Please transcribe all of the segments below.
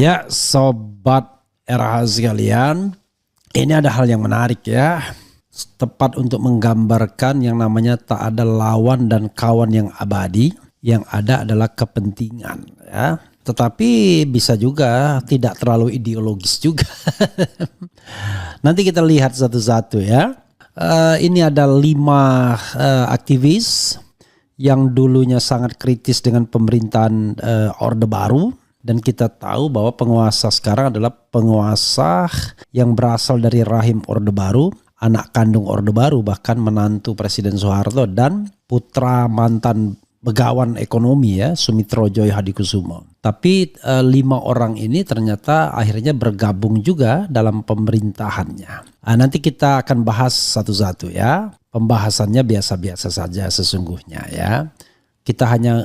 Ya, sobat RH sekalian, ini ada hal yang menarik ya. Tepat untuk menggambarkan yang namanya tak ada lawan dan kawan yang abadi, yang ada adalah kepentingan ya. Tetapi bisa juga tidak terlalu ideologis juga. Nanti kita lihat satu-satu ya. Ini ada 5 aktivis yang dulunya sangat kritis dengan pemerintahan Orde Baru. Dan kita tahu bahwa penguasa sekarang adalah penguasa yang berasal dari rahim Orde Baru, anak kandung Orde Baru, bahkan menantu Presiden Soeharto dan putra mantan begawan ekonomi ya, Sumitrojoyo Hadikusumo. Tapi 5 orang ini ternyata akhirnya bergabung juga dalam pemerintahannya. Nanti kita akan bahas satu-satu ya. Pembahasannya biasa-biasa saja sesungguhnya ya. Kita hanya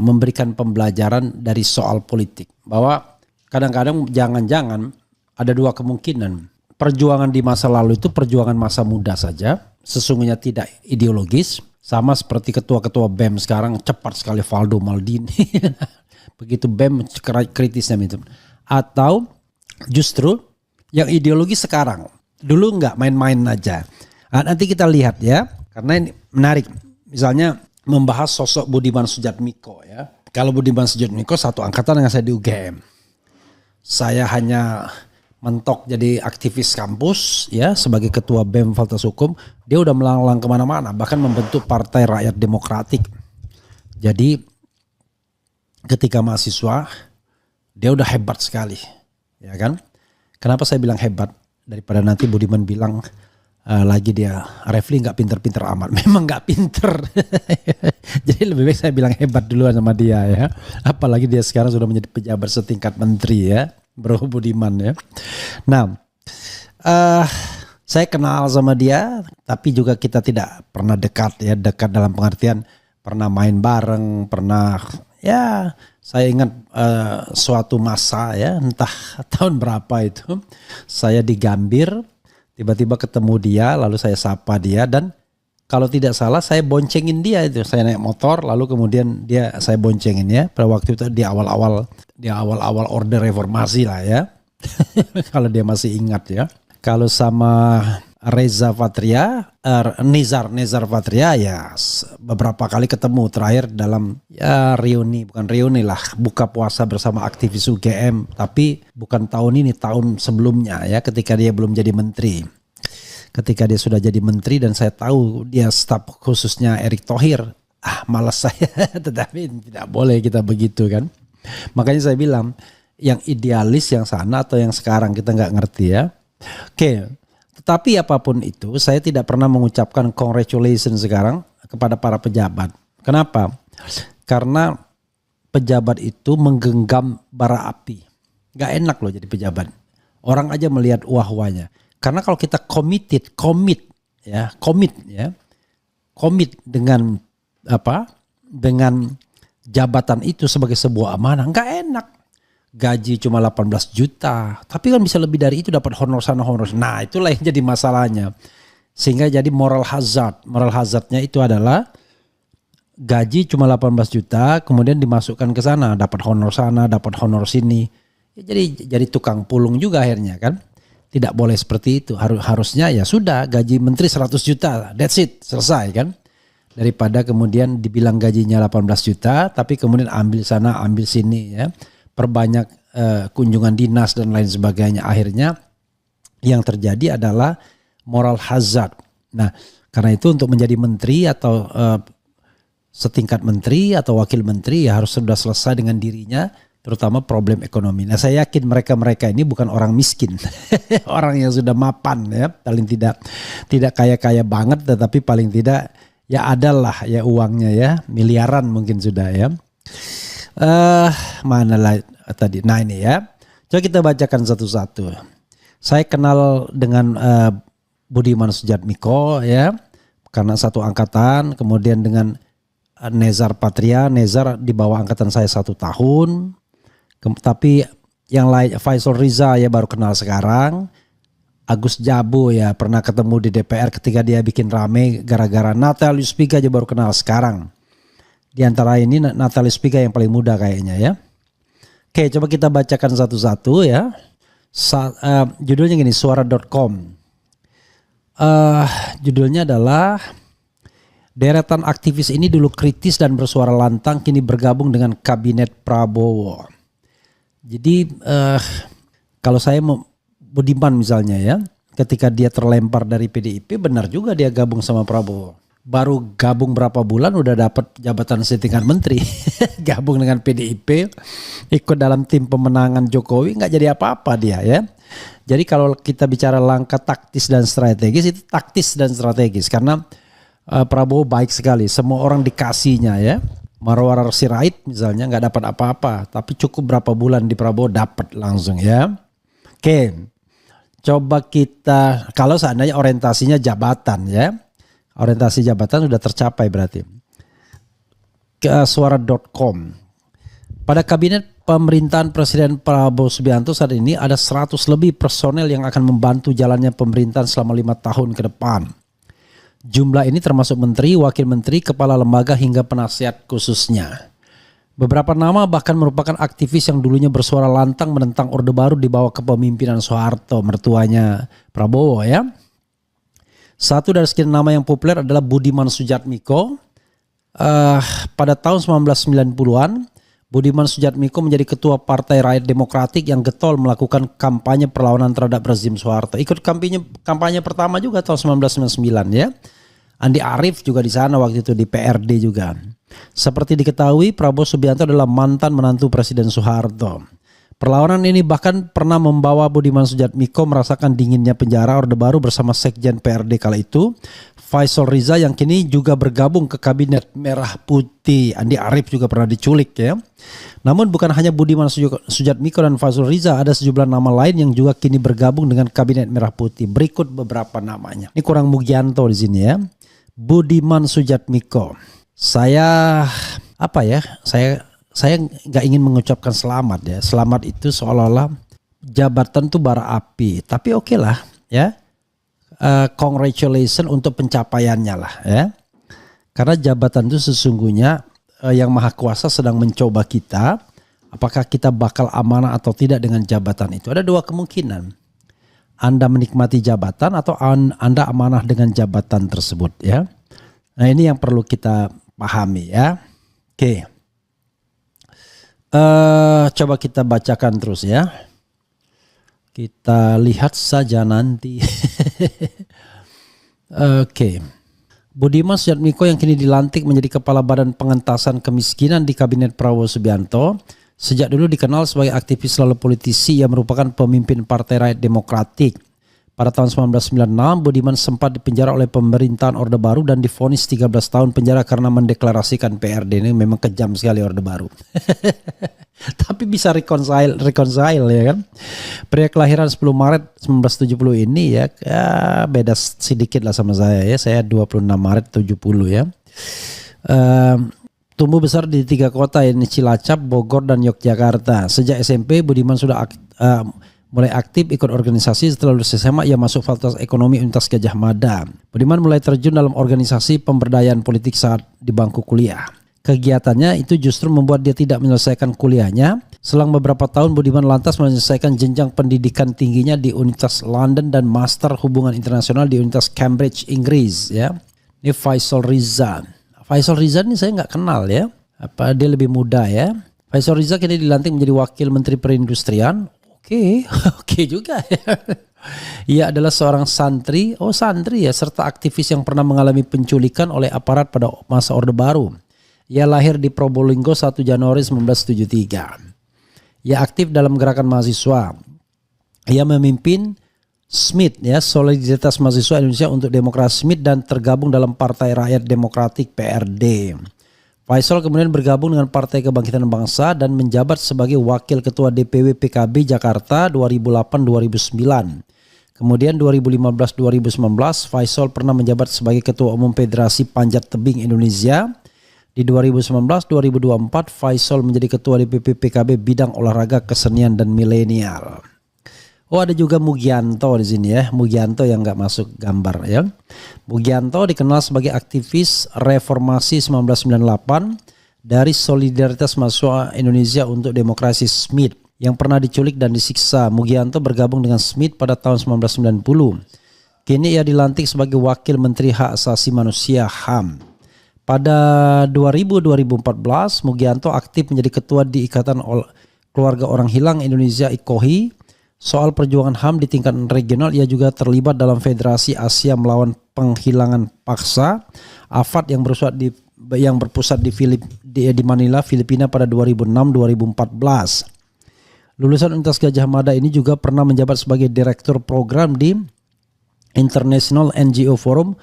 memberikan pembelajaran dari soal politik. Bahwa kadang-kadang jangan-jangan ada 2 kemungkinan. Perjuangan di masa lalu itu perjuangan masa muda saja. Sesungguhnya tidak ideologis. Sama seperti ketua-ketua BEM sekarang cepat sekali Valdo Maldini. Begitu BEM kritisnya itu. Atau justru yang ideologis sekarang. Dulu enggak, main-main aja. Nanti kita lihat ya. Karena ini menarik. Misalnya membahas sosok Budiman Sujatmiko ya. Kalau Budiman Sujatmiko satu angkatan dengan saya di UGM. Saya hanya mentok jadi aktivis kampus ya sebagai ketua BEM Fakultas Hukum. Dia udah melanglang kemana-mana, bahkan membentuk Partai Rakyat Demokratik. Jadi ketika mahasiswa dia udah hebat sekali, ya kan? Kenapa saya bilang hebat? Daripada nanti Budiman bilang lagi dia Refli nggak pinter-pinter amat. Memang nggak pinter. Jadi lebih baik saya bilang hebat duluan sama dia ya. Apalagi dia sekarang sudah menjadi pejabat setingkat menteri ya, Bro Budiman ya. Nah, saya kenal sama dia, tapi juga kita tidak pernah dekat ya. Dekat dalam pengertian pernah main bareng, pernah ya. Saya ingat suatu masa ya, entah tahun berapa itu, saya di Gambir. Tiba-tiba ketemu dia, lalu saya sapa dia dan kalau tidak salah saya boncengin dia itu. Saya naik motor, lalu kemudian saya boncengin ya. Pada waktu itu di awal-awal Orde Reformasi lah ya. Kalau dia masih ingat ya. Kalau sama Reza Patria, Nezar Patria ya beberapa kali ketemu, terakhir dalam ya bukan reuni lah, buka puasa bersama aktivis UGM, tapi bukan tahun ini, tahun sebelumnya ya, ketika dia belum jadi menteri. Ketika dia sudah jadi menteri dan saya tahu dia staf khususnya Erick Thohir, malas saya, tetapi tidak boleh kita begitu kan. Makanya saya bilang yang idealis yang sana atau yang sekarang kita nggak ngerti ya. Oke. Tetapi apapun itu, saya tidak pernah mengucapkan congratulations sekarang kepada para pejabat. Kenapa? Karena pejabat itu menggenggam bara api. Gak enak loh jadi pejabat. Orang aja melihat wah-wahnya. Karena kalau kita komit dengan dengan jabatan itu sebagai sebuah amanah, gak enak. Gaji cuma 18 juta, tapi kan bisa lebih dari itu, dapat honor sana honor. Nah, itulah yang jadi masalahnya. Sehingga jadi moral hazard. Moral hazardnya itu adalah gaji cuma 18 juta, kemudian dimasukkan ke sana, dapat honor sana, dapat honor sini. Ya, jadi tukang pulung juga akhirnya kan. Tidak boleh seperti itu. Harusnya ya sudah gaji menteri 100 juta, that's it, selesai kan. Daripada kemudian dibilang gajinya 18 juta, tapi kemudian ambil sana, ambil sini ya. Perbanyak kunjungan dinas dan lain sebagainya. Akhirnya yang terjadi adalah moral hazard. Nah, karena itu untuk menjadi menteri atau setingkat menteri atau wakil menteri ya harus sudah selesai dengan dirinya, terutama problem ekonomi. Nah, saya yakin mereka ini bukan orang miskin. Orang yang sudah mapan ya, paling tidak kaya-kaya banget, tetapi paling tidak ya adalah ya uangnya ya, miliaran mungkin sudah ya. Mana lah tadi. Nah ini ya. Coba kita bacakan satu-satu. Saya kenal dengan Budiman Sujatmiko ya, karena satu angkatan. Kemudian dengan Nezar Patria. Nezar di bawah angkatan saya 1 tahun. Tapi yang lain, Faisal Riza ya baru kenal sekarang. Agus Jabu ya pernah ketemu di DPR ketika dia bikin rame gara-gara Natalius Pigai aja baru kenal sekarang. Di antara ini Natalius Pigai yang paling muda kayaknya ya. Oke, coba kita bacakan satu-satu ya. Judulnya gini, suara.com. Judulnya adalah deretan aktivis ini dulu kritis dan bersuara lantang kini bergabung dengan kabinet Prabowo. Jadi kalau saya mau Budiman misalnya ya, ketika dia terlempar dari PDIP benar juga dia gabung sama Prabowo. Baru gabung berapa bulan udah dapat jabatan setingkat menteri. Gabung dengan PDIP, ikut dalam tim pemenangan Jokowi, nggak jadi apa-apa dia ya. Jadi kalau kita bicara langkah taktis dan strategis, itu taktis dan strategis karena Prabowo baik sekali, semua orang dikasihnya ya. Marwar Sirait misalnya nggak dapat apa-apa, tapi cukup berapa bulan di Prabowo dapat langsung ya. Oke, coba kita kalau seandainya orientasinya jabatan ya, orientasi jabatan sudah tercapai berarti. Ke suara.com. Pada kabinet pemerintahan Presiden Prabowo Subianto saat ini ada 100 lebih personel yang akan membantu jalannya pemerintahan selama 5 tahun ke depan. Jumlah ini termasuk menteri, wakil menteri, kepala lembaga hingga penasihat khususnya. Beberapa nama bahkan merupakan aktivis yang dulunya bersuara lantang menentang Orde Baru di bawah kepemimpinan Soeharto, mertuanya Prabowo ya. Satu dari sekian nama yang populer adalah Budiman Sujatmiko. Pada tahun 1990-an, Budiman Sujatmiko menjadi ketua Partai Rakyat Demokratik yang getol melakukan kampanye perlawanan terhadap rezim Soeharto. Ikut kampanye pertama juga tahun 1999 ya. Andi Arief juga di sana waktu itu di PRD juga. Seperti diketahui, Prabowo Subianto adalah mantan menantu Presiden Soeharto. Perlawanan ini bahkan pernah membawa Budiman Sujatmiko merasakan dinginnya penjara Orde Baru bersama Sekjen PRD kala itu, Faisal Riza yang kini juga bergabung ke Kabinet Merah Putih. Andi Arief juga pernah diculik ya. Namun bukan hanya Budiman Sujatmiko dan Faisal Riza, ada sejumlah nama lain yang juga kini bergabung dengan Kabinet Merah Putih. Berikut beberapa namanya. Ini kurang Mugianto di sini ya. Budiman Sujatmiko. Saya nggak ingin mengucapkan selamat ya. Selamat itu seolah-olah jabatan tuh bara api. Tapi oke lah ya. Congratulations untuk pencapaiannya lah ya. Karena jabatan itu sesungguhnya yang Maha Kuasa sedang mencoba kita. Apakah kita bakal amanah atau tidak dengan jabatan itu. Ada dua kemungkinan. Anda menikmati jabatan atau Anda amanah dengan jabatan tersebut ya. Nah ini yang perlu kita pahami ya. Oke. Coba kita bacakan terus ya. Kita lihat saja nanti. Oke. Budiman Sujatmiko yang kini dilantik menjadi Kepala Badan Pengentasan Kemiskinan di Kabinet Prabowo Subianto. Sejak dulu dikenal sebagai aktivis lalu politisi yang merupakan pemimpin Partai Rakyat Demokratik. Pada tahun 1996, Budiman sempat dipenjara oleh pemerintahan Orde Baru dan divonis 13 tahun penjara karena mendeklarasikan PRD. Ini memang kejam sekali Orde Baru. Tapi bisa reconcile ya kan. Pria kelahiran 10 Maret 1970 ini ya beda sedikit lah sama saya ya. Saya 26 Maret 70 ya. Tumbuh besar di 3 kota ini Cilacap, Bogor dan Yogyakarta. Sejak SMP Budiman sudah mulai aktif ikut organisasi. Setelah lulus SMA ia masuk Fakultas Ekonomi Universitas Gadjah Mada. Budiman mulai terjun dalam organisasi pemberdayaan politik saat di bangku kuliah. Kegiatannya itu justru membuat dia tidak menyelesaikan kuliahnya. Selang beberapa tahun Budiman lantas menyelesaikan jenjang pendidikan tingginya di Universitas London dan Master Hubungan Internasional di Universitas Cambridge, Inggris ya. Ini Faisal Riza. Faisal Riza ini saya nggak kenal ya. Dia lebih muda ya. Faisal Riza kini dilantik menjadi Wakil Menteri Perindustrian. Oke juga ya. Ia adalah seorang santri ya, serta aktivis yang pernah mengalami penculikan oleh aparat pada masa Orde Baru. Ia lahir di Probolinggo 1 Januari 1973. Ia aktif dalam gerakan mahasiswa. Ia memimpin SMID ya, Solidaritas Mahasiswa Indonesia untuk Demokrasi SMID dan tergabung dalam Partai Rakyat Demokratik PRD. Faisal kemudian bergabung dengan Partai Kebangkitan Bangsa dan menjabat sebagai Wakil Ketua DPW PKB Jakarta 2008-2009. Kemudian 2015-2019 Faisal pernah menjabat sebagai Ketua Umum Federasi Panjat Tebing Indonesia. Di 2019-2024 Faisal menjadi Ketua DPP PKB Bidang Olahraga, Kesenian dan Milenial. Ada juga Mugianto di sini ya. Mugianto yang nggak masuk gambar ya. Mugianto dikenal sebagai aktivis reformasi 1998 dari Solidaritas Mahasiswa Indonesia untuk Demokrasi Smith yang pernah diculik dan disiksa. Mugianto bergabung dengan Smith pada tahun 1990. Kini ia dilantik sebagai Wakil Menteri Hak Asasi Manusia HAM. Pada 2000-2014, Mugianto aktif menjadi ketua di Ikatan Keluarga Orang Hilang Indonesia IKOHI. Soal perjuangan HAM di tingkat regional, ia juga terlibat dalam Federasi Asia Melawan Penghilangan Paksa, AFAD yang berpusat di Manila, Filipina pada 2006-2014. Lulusan Universitas Gadjah Mada ini juga pernah menjabat sebagai Direktur Program di International NGO Forum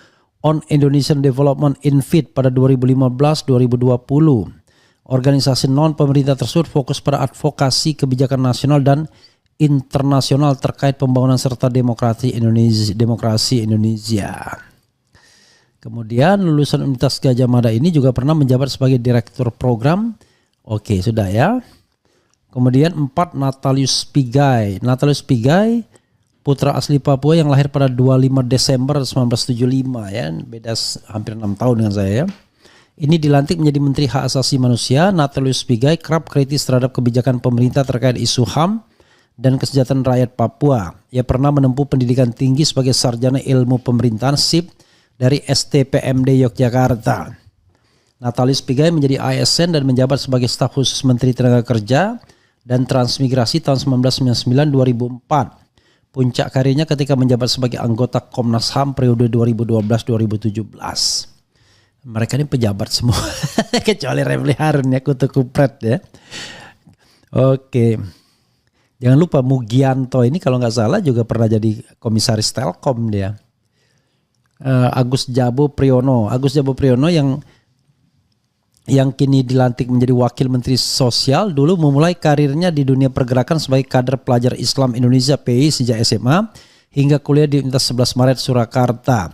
on Indonesian Development INFID pada 2015-2020. Organisasi non-pemerintah tersebut fokus pada advokasi kebijakan nasional dan internasional terkait pembangunan serta demokrasi Indonesia. Kemudian lulusan Universitas Gadjah Mada ini juga pernah menjabat sebagai Direktur Program. Oke, sudah ya. Kemudian 4, Natalius Pigai. Natalius Pigai, putra asli Papua yang lahir pada 25 Desember 1975 ya, beda hampir 6 tahun dengan saya ya. Ini dilantik menjadi Menteri Hak Asasi Manusia. Natalius Pigai kerap kritis terhadap kebijakan pemerintah terkait isu HAM dan kesejahteraan rakyat Papua. Ia pernah menempuh pendidikan tinggi sebagai sarjana ilmu pemerintahan SIP dari STPMD Yogyakarta. Natalius Pigai menjadi ASN dan menjabat sebagai staf khusus Menteri Tenaga Kerja dan Transmigrasi tahun 1999-2004. Puncak karirnya ketika menjabat sebagai anggota Komnas HAM periode 2012-2017. Mereka ini pejabat semua, kecuali Refli Harun ya, kutu kupret ya. Oke, jangan lupa Mugianto ini kalau nggak salah juga pernah jadi komisaris Telkom dia. Agus Jabo Priyono yang kini dilantik menjadi Wakil Menteri Sosial, dulu memulai karirnya di dunia pergerakan sebagai kader pelajar Islam Indonesia PI sejak SMA hingga kuliah di Universitas 11 Maret Surakarta.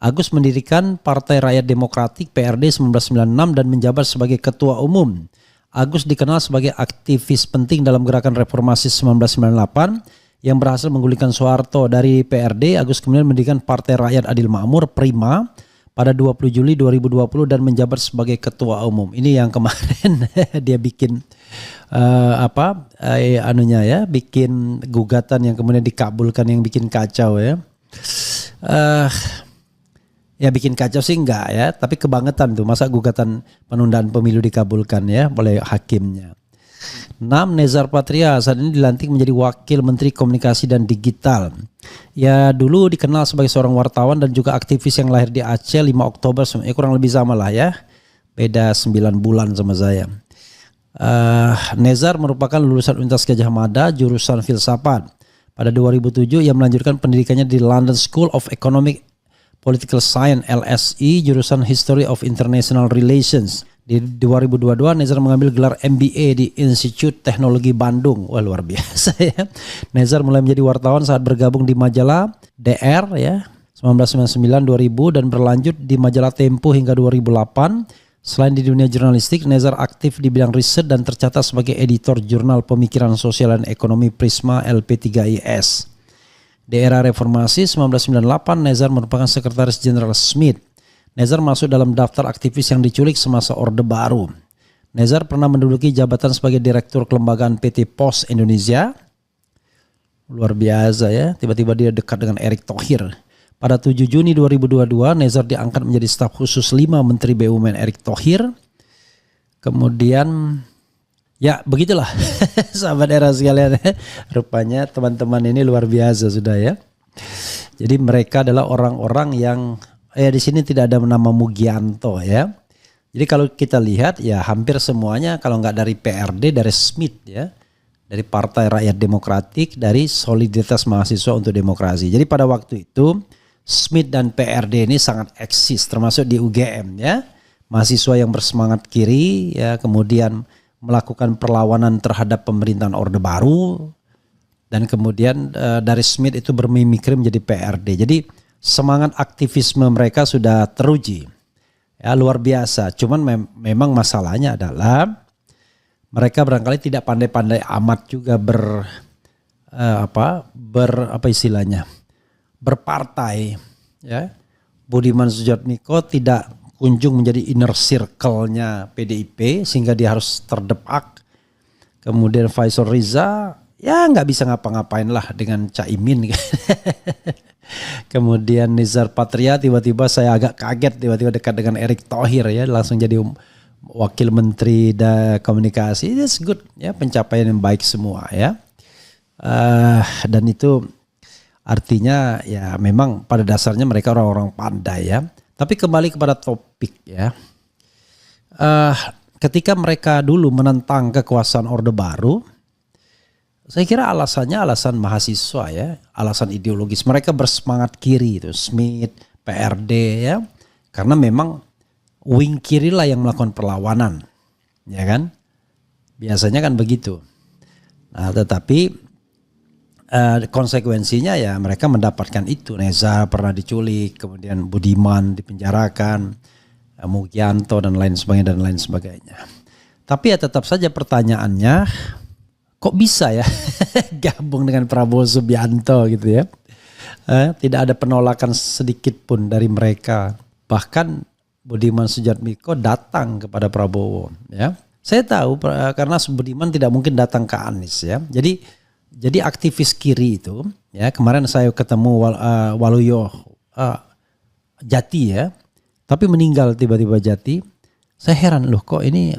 Agus mendirikan Partai Rakyat Demokratik PRD 1996 dan menjabat sebagai Ketua Umum. Agus dikenal sebagai aktivis penting dalam gerakan reformasi 1998 yang berhasil menggulingkan Soeharto dari PRD. Agus kemudian mendirikan Partai Rakyat Adil Makmur Prima pada 20 Juli 2020 dan menjabat sebagai Ketua Umum. Ini yang kemarin dia bikin bikin gugatan yang kemudian dikabulkan, yang bikin kacau ya. Ya bikin kacau sih enggak ya, tapi kebangetan tuh, masa gugatan penundaan pemilu dikabulkan ya oleh hakimnya. 6. Nezar Patria saat ini dilantik menjadi Wakil Menteri Komunikasi dan Digital. Ya dulu dikenal sebagai seorang wartawan dan juga aktivis yang lahir di Aceh 5 Oktober, kurang lebih sama lah ya, beda 9 bulan sama saya. Nezar merupakan lulusan Universitas Gadjah Mada jurusan filsafat. Pada 2007 ia melanjutkan pendidikannya di London School of Economic Political Science LSE jurusan History of International Relations. Di 2022 Nezar mengambil gelar MBA di Institut Teknologi Bandung. Wah, luar biasa ya. Nezar mulai menjadi wartawan saat bergabung di majalah DR ya 1999-2000 dan berlanjut di majalah Tempo hingga 2008. Selain di dunia jurnalistik, Nezar aktif di bidang riset dan tercatat sebagai editor jurnal Pemikiran Sosial dan Ekonomi Prisma LP3IS. Di era reformasi 1998, Nezar merupakan sekretaris jenderal Smith. Nezar masuk dalam daftar aktivis yang diculik semasa Orde Baru. Nezar pernah menduduki jabatan sebagai Direktur Kelembagaan PT Pos Indonesia. Luar biasa ya, tiba-tiba dia dekat dengan Erick Thohir. Pada 7 Juni 2022, Nezar diangkat menjadi staf khusus 5 Menteri BUMN Erick Thohir. Kemudian ya begitulah sahabat era sekalian. Rupanya teman-teman ini luar biasa sudah ya. Jadi mereka adalah orang-orang yang di sini tidak ada nama Mugianto ya. Jadi kalau kita lihat ya hampir semuanya kalau nggak dari PRD, dari Smith ya. Dari Partai Rakyat Demokratik, dari Solidaritas Mahasiswa untuk Demokrasi. Jadi pada waktu itu Smith dan PRD ini sangat eksis termasuk di UGM ya. Mahasiswa yang bersemangat kiri ya, kemudian melakukan perlawanan terhadap pemerintahan Orde Baru, dan kemudian dari Smith itu bermimikri menjadi PRD. Jadi semangat aktivisme mereka sudah teruji ya, luar biasa. Cuman memang masalahnya adalah mereka barangkali tidak pandai-pandai amat juga berpartai ya. Budiman Sujatmiko tidak kunjung menjadi inner circle-nya PDIP sehingga dia harus terdepak. Kemudian Faisal Riza ya nggak bisa ngapa-ngapain lah dengan Caimin. Kemudian Nizar Patria tiba-tiba saya agak kaget tiba-tiba dekat dengan Erick Thohir ya, langsung jadi wakil menteri komunikasi. It's good ya, pencapaian yang baik semua ya. Dan itu artinya ya memang pada dasarnya mereka orang-orang pandai ya. Tapi kembali kepada topik ya. Ketika mereka dulu menentang kekuasaan Orde Baru, saya kira alasannya alasan mahasiswa ya, alasan ideologis. Mereka bersemangat kiri itu, Smith, PRD ya. Karena memang wing kiri lah yang melakukan perlawanan. Ya kan? Biasanya kan begitu. Nah, tetapi konsekuensinya ya mereka mendapatkan itu. Neza pernah diculik, kemudian Budiman dipenjarakan, Mugianto dan lain sebagainya. Tapi ya tetap saja pertanyaannya, kok bisa ya gabung dengan Prabowo Subianto gitu ya? Tidak ada penolakan sedikit pun dari mereka. Bahkan Budiman Sujatmiko datang kepada Prabowo ya. Saya tahu karena Budiman tidak mungkin datang ke Anies ya. Jadi aktivis kiri itu ya, kemarin saya ketemu Waluyo Jati ya, tapi meninggal tiba-tiba Jati. Saya heran loh, kok ini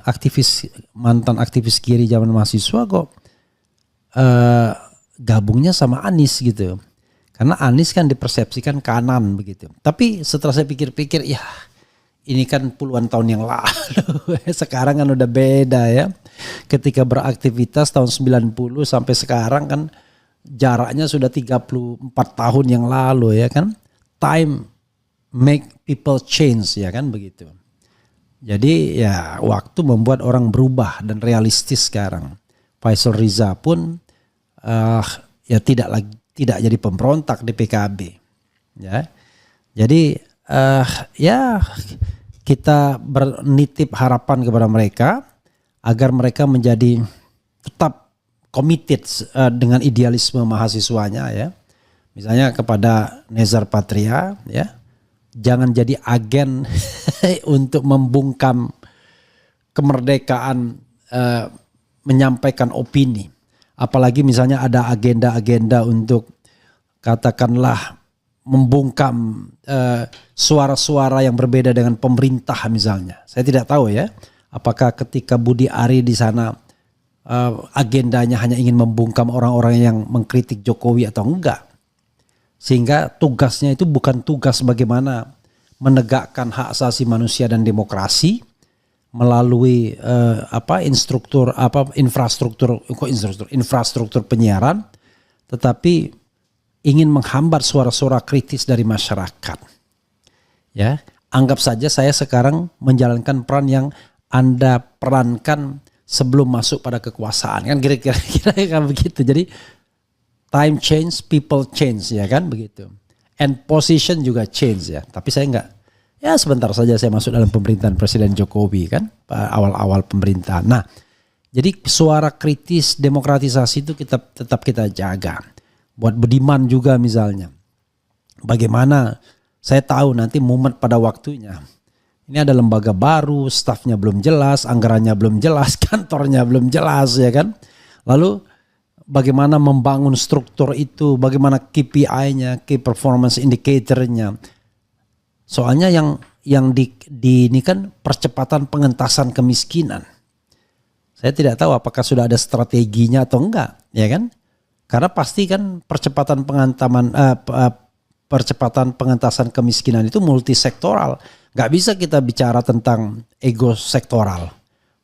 mantan aktivis kiri zaman mahasiswa kok gabungnya sama Anies gitu. Karena Anies kan dipersepsikan kanan begitu. Tapi setelah saya pikir-pikir ya ini kan puluhan tahun yang lalu. Sekarang kan udah beda ya. Ketika beraktivitas tahun 90 sampai sekarang kan jaraknya sudah 34 tahun yang lalu ya kan. Time make people change ya kan begitu. Jadi ya waktu membuat orang berubah dan realistis sekarang. Faisal Riza pun ya tidak jadi pemberontak di PKB. Ya. Jadi ya kita bernitip harapan kepada mereka agar mereka menjadi tetap committed dengan idealisme mahasiswanya ya. Misalnya kepada Nezar Patria ya, jangan jadi agen untuk membungkam kemerdekaan menyampaikan opini. Apalagi misalnya ada agenda-agenda untuk katakanlah membungkam suara-suara yang berbeda dengan pemerintah misalnya. Saya tidak tahu ya, apakah ketika Budi Ari di sana agendanya hanya ingin membungkam orang-orang yang mengkritik Jokowi atau enggak. Sehingga tugasnya itu bukan tugas bagaimana menegakkan hak asasi manusia dan demokrasi melalui infrastruktur penyiaran, tetapi ingin menghambat suara-suara kritis dari masyarakat. Ya, anggap saja saya sekarang menjalankan peran yang Anda perankan sebelum masuk pada kekuasaan, kan kira-kira kan begitu. Jadi time change, people change ya kan begitu. And position juga change ya. Tapi saya enggak. Ya sebentar saja saya masuk dalam pemerintahan Presiden Jokowi kan, awal-awal pemerintahan. Nah, jadi suara kritis demokratisasi itu tetap kita jaga. Buat Budiman juga misalnya. Bagaimana saya tahu nanti momen pada waktunya. Ini ada lembaga baru, stafnya belum jelas, anggarannya belum jelas, kantornya belum jelas ya kan. Lalu bagaimana membangun struktur itu, bagaimana KPI-nya, Key Performance Indicator-nya. Soalnya yang di ini kan percepatan pengentasan kemiskinan. Saya tidak tahu apakah sudah ada strateginya atau enggak, ya kan? Karena pasti kan percepatan pengentasan kemiskinan itu multisektoral. Gak bisa kita bicara tentang ego sektoral.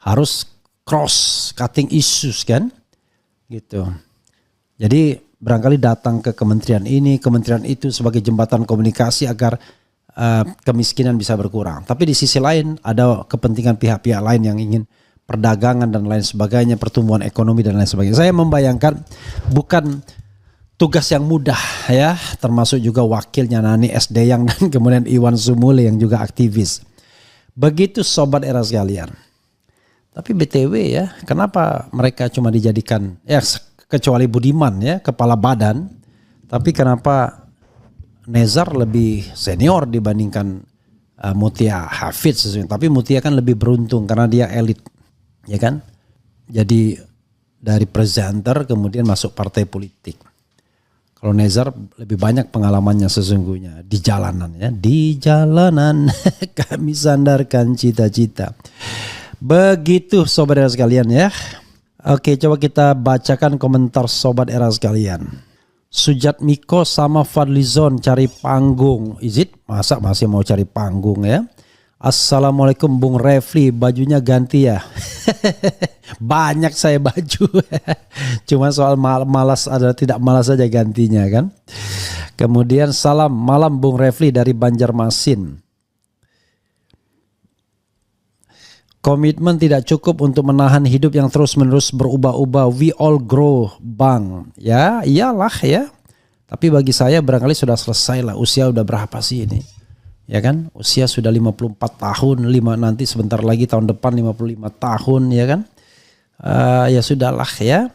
Harus cross cutting issues kan? Gitu. Jadi barangkali datang ke kementerian ini, kementerian itu sebagai jembatan komunikasi agar kemiskinan bisa berkurang. Tapi di sisi lain ada kepentingan pihak-pihak lain yang ingin perdagangan dan lain sebagainya, pertumbuhan ekonomi dan lain sebagainya. Saya membayangkan bukan tugas yang mudah ya, termasuk juga wakilnya Nani Esdeyang dan kemudian Iwan Sumule yang juga aktivis. Begitu sobat era sekalian. Tapi BTW ya, kenapa mereka cuma dijadikan ya kecuali Budiman ya kepala badan, tapi kenapa Nezar lebih senior dibandingkan Mutia Hafid sesungguhnya. Tapi Mutia kan lebih beruntung karena dia elit, ya kan? Jadi dari presenter kemudian masuk partai politik. Kalau Nezar lebih banyak pengalamannya sesungguhnya di jalanan ya. Di jalanan kami sandarkan cita-cita. Begitu sobat era sekalian ya. Oke, coba kita bacakan komentar sobat era sekalian. Sujat Miko sama Fadlizon cari panggung. Is it? Masa masih mau cari panggung ya? Assalamualaikum Bung Refli, bajunya ganti ya. Banyak saya baju. Cuma soal malas ada tidak malas saja gantinya kan. Kemudian salam malam Bung Refli dari Banjarmasin. Komitmen tidak cukup untuk menahan hidup yang terus-menerus berubah-ubah. We all grow, Bang. Ya, iyalah ya. Tapi bagi saya barangkali sudah selesai lah. Usia udah berapa sih ini? Ya kan? Usia sudah 54 tahun, nanti sebentar lagi tahun depan 55 tahun ya kan? Ya sudahlah ya.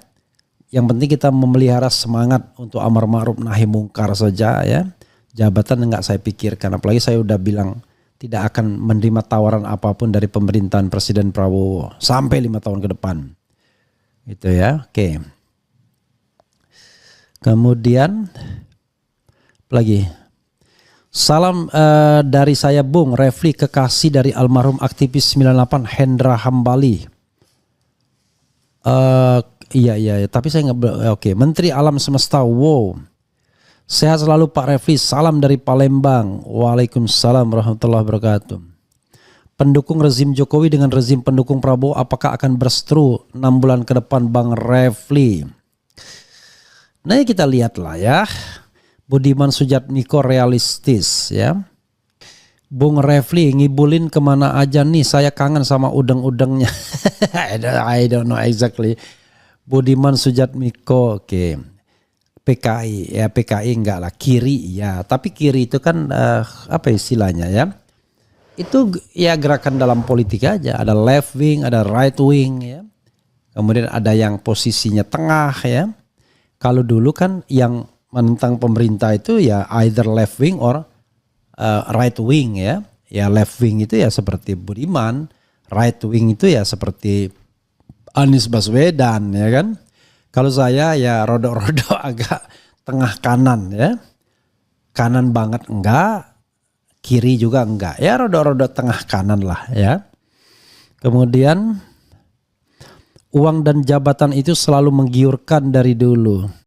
Yang penting kita memelihara semangat untuk amar ma'ruf nahi mungkar saja ya. Jabatan enggak saya pikirkan, apalagi saya udah bilang tidak akan menerima tawaran apapun dari pemerintahan Presiden Prabowo sampai 5 tahun ke depan. Gitu ya. Oke. Kemudian lagi. Salam dari saya Bung Refli, kekasih dari almarhum aktivis 98 Hendra Hambali. Iya, tapi saya nggak. Oke, Menteri Alam Semesta. Wow. Sehat selalu Pak Refli. Salam dari Palembang. Waalaikumsalam warahmatullahi wabarakatuh. Pendukung rezim Jokowi dengan rezim pendukung Prabowo apakah akan berseteru 6 bulan ke depan Bang Refli? Nah kita lihatlah ya. Budiman Sujatmiko realistis ya. Bung Refli ngibulin kemana aja nih, saya kangen sama udeng-udengnya. I don't know exactly. Budiman Sujatmiko oke. PKI ya, PKI enggak lah, kiri ya. Tapi kiri itu kan apa istilahnya ya. Itu ya gerakan dalam politik aja. Ada left wing, ada right wing ya. Kemudian ada yang posisinya tengah ya. Kalau dulu kan yang menentang pemerintah itu ya either left wing or right wing ya. Ya left wing itu ya seperti Budiman, right wing itu ya seperti Anies Baswedan ya kan. Kalau saya ya rodok-rodok agak tengah kanan ya. Kanan banget enggak, kiri juga enggak. Ya rodok-rodok tengah kanan lah ya. Kemudian uang dan jabatan itu selalu menggiurkan dari dulu.